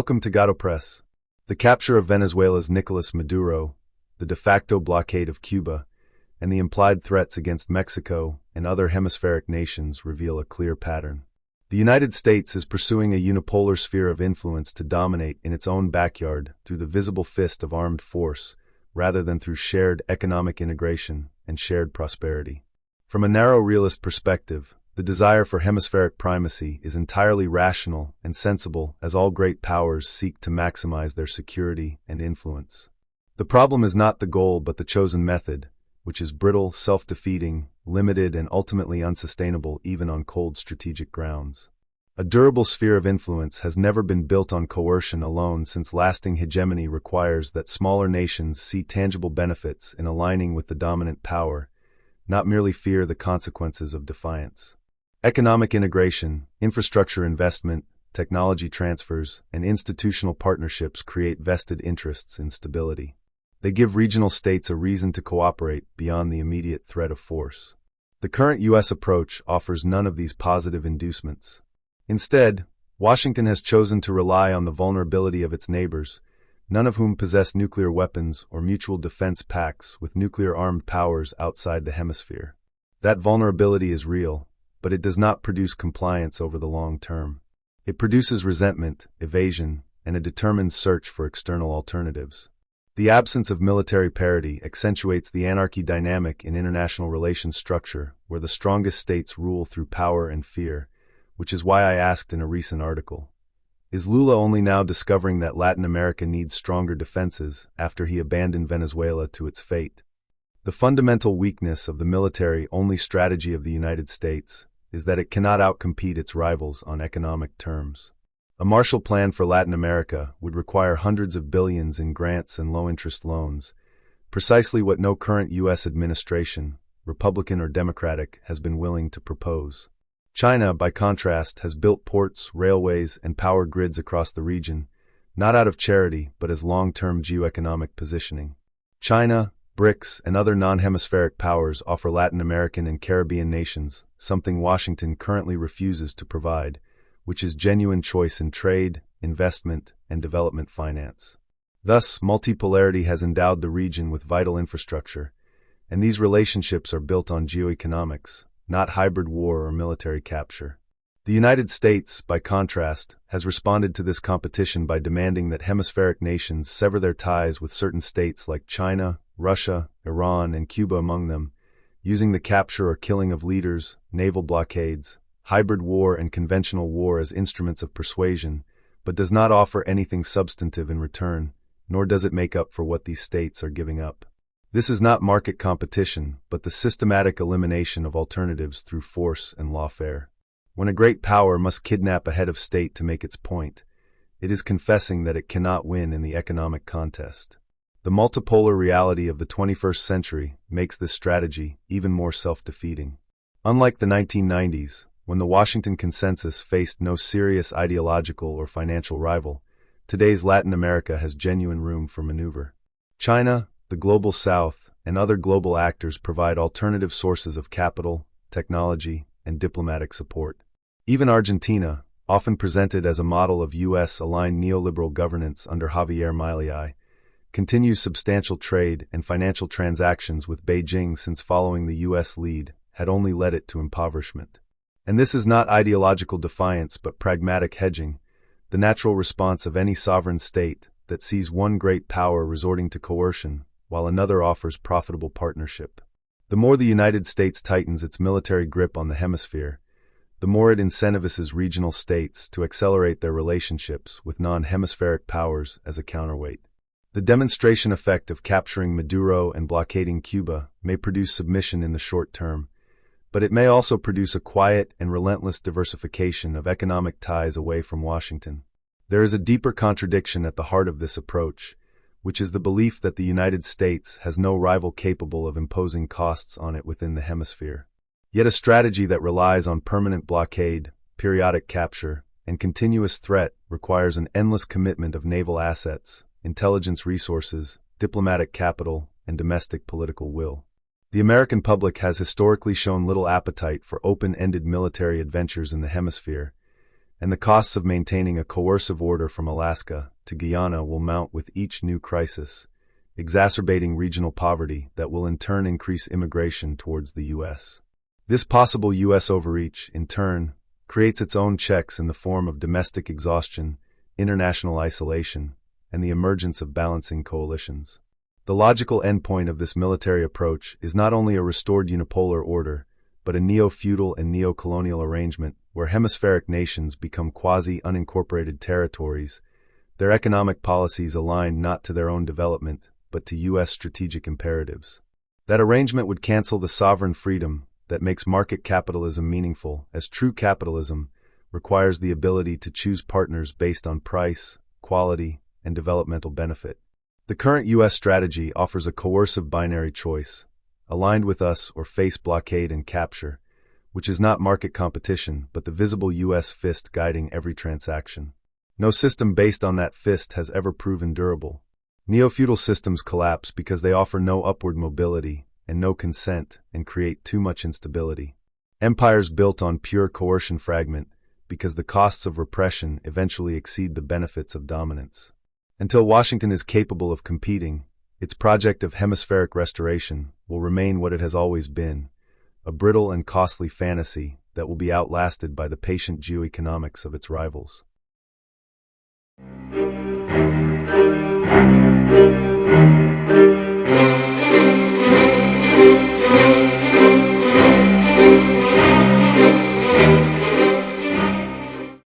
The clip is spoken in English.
Welcome to Gato Press. The capture of Venezuela's Nicolas Maduro, the de facto blockade of Cuba, and the implied threats against Mexico and other hemispheric nations reveal a clear pattern. The United States is pursuing a unipolar sphere of influence to dominate in its own backyard through the visible fist of armed force, rather than through shared economic integration and shared prosperity. From a narrow realist perspective, the desire for hemispheric primacy is entirely rational and sensible as all great powers seek to maximize their security and influence. The problem is not the goal but the chosen method, which is brittle, self-defeating, limited, and ultimately unsustainable even on cold strategic grounds. A durable sphere of influence has never been built on coercion alone, since lasting hegemony requires that smaller nations see tangible benefits in aligning with the dominant power, not merely fear the consequences of defiance. Economic integration, infrastructure investment, technology transfers, and institutional partnerships create vested interests in stability. They give regional states a reason to cooperate beyond the immediate threat of force. The current U.S. approach offers none of these positive inducements. Instead, Washington has chosen to rely on the vulnerability of its neighbors, none of whom possess nuclear weapons or mutual defense pacts with nuclear-armed powers outside the hemisphere. That vulnerability is real, but it does not produce compliance over the long term. It produces resentment, evasion, and a determined search for external alternatives. The absence of military parity accentuates the anarchy dynamic in international relations structure, where the strongest states rule through power and fear, which is why I asked in a recent article, is Lula only now discovering that Latin America needs stronger defenses after he abandoned Venezuela to its fate? The fundamental weakness of the military-only strategy of the United States is that it cannot outcompete its rivals on economic terms. A Marshall Plan for Latin America would require hundreds of billions in grants and low-interest loans, precisely what no current U.S. administration, Republican or Democratic, has been willing to propose. China, by contrast, has built ports, railways, and power grids across the region, not out of charity but as long-term geoeconomic positioning. China, BRICS, and other non-hemispheric powers offer Latin American and Caribbean nations something Washington currently refuses to provide, which is genuine choice in trade, investment, and development finance. Thus, multipolarity has endowed the region with vital infrastructure, and these relationships are built on geoeconomics, not hybrid war or military capture. The United States, by contrast, has responded to this competition by demanding that hemispheric nations sever their ties with certain states like China, Russia, Iran, and Cuba among them, using the capture or killing of leaders, naval blockades, hybrid war, and conventional war as instruments of persuasion, but does not offer anything substantive in return, nor does it make up for what these states are giving up. This is not market competition, but the systematic elimination of alternatives through force and lawfare. When a great power must kidnap a head of state to make its point, it is confessing that it cannot win in the economic contest. The multipolar reality of the 21st century makes this strategy even more self-defeating. Unlike the 1990s, when the Washington Consensus faced no serious ideological or financial rival, today's Latin America has genuine room for maneuver. China, the Global South, and other global actors provide alternative sources of capital, technology, and diplomatic support. Even Argentina, often presented as a model of U.S.-aligned neoliberal governance under Javier Milei, continues substantial trade and financial transactions with Beijing since following the U.S. lead had only led it to impoverishment. And this is not ideological defiance but pragmatic hedging, the natural response of any sovereign state that sees one great power resorting to coercion while another offers profitable partnership. The more the United States tightens its military grip on the hemisphere, the more it incentivizes regional states to accelerate their relationships with non-hemispheric powers as a counterweight. The demonstration effect of capturing Maduro and blockading Cuba may produce submission in the short term, but it may also produce a quiet and relentless diversification of economic ties away from Washington. There is a deeper contradiction at the heart of this approach, which is the belief that the United States has no rival capable of imposing costs on it within the hemisphere. Yet a strategy that relies on permanent blockade, periodic capture, and continuous threat requires an endless commitment of naval assets, intelligence resources, diplomatic capital, and domestic political will. The American public has historically shown little appetite for open-ended military adventures in the hemisphere, and the costs of maintaining a coercive order from Alaska to Guyana will mount with each new crisis, exacerbating regional poverty that will in turn increase immigration towards the U.S. This possible U.S. overreach, in turn, creates its own checks in the form of domestic exhaustion, international isolation, and the emergence of balancing coalitions. The logical endpoint of this military approach is not only a restored unipolar order, but a neo-feudal and neo-colonial arrangement where hemispheric nations become quasi-unincorporated territories, their economic policies aligned not to their own development, but to U.S. strategic imperatives. That arrangement would cancel the sovereign freedom that makes market capitalism meaningful, as true capitalism requires the ability to choose partners based on price, quality, and developmental benefit. The current U.S. strategy offers a coercive binary choice, aligned with us or face blockade and capture, which is not market competition, but the visible U.S. fist guiding every transaction. No system based on that fist has ever proven durable. Neo-feudal systems collapse because they offer no upward mobility and no consent and create too much instability. Empires built on pure coercion fragment because the costs of repression eventually exceed the benefits of dominance. Until Washington is capable of competing, its project of hemispheric restoration will remain what it has always been, a brittle and costly fantasy that will be outlasted by the patient geoeconomics of its rivals.